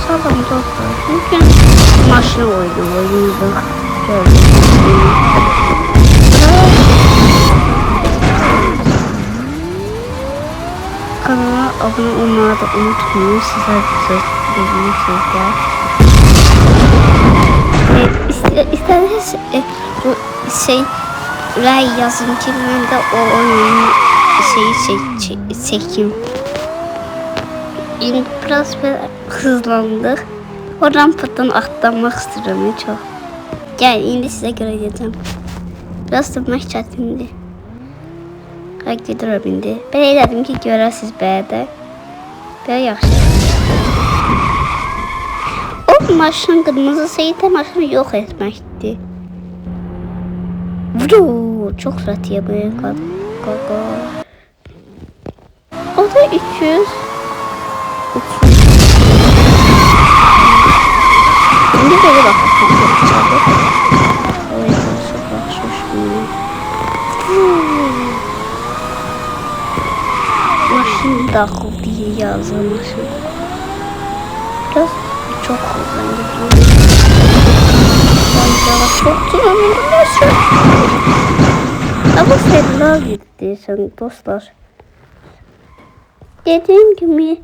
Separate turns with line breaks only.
basalım dostlar. Çünkü maşın oynuyorduk. Kanala abone olmayı da unutmayın. Sizler dediğim şeyler. İsterseniz bu ray yazın ki ben de o oyunu çekeyim. Şimdi biraz hızlandık. O rampadan atlamak istiyorum çok. Gel şimdi size göreceğim. Biraz durmak çatindi. Hakikaten bindi. Ben elədim ki görəsiz bədə. Belə yaxşı. O maşın kırmızı seyitə maşını yok etməkdir. Vuu, çok rahat yapıyor kaka. O da 200. Şimdi böyle bakalım. O yüzden çok maşın da akıl diye yazılmışım. Biraz çok hızlı gidiyor. Çok dinamik. Ama seninle gitti sen dostlar. Dediğim gibi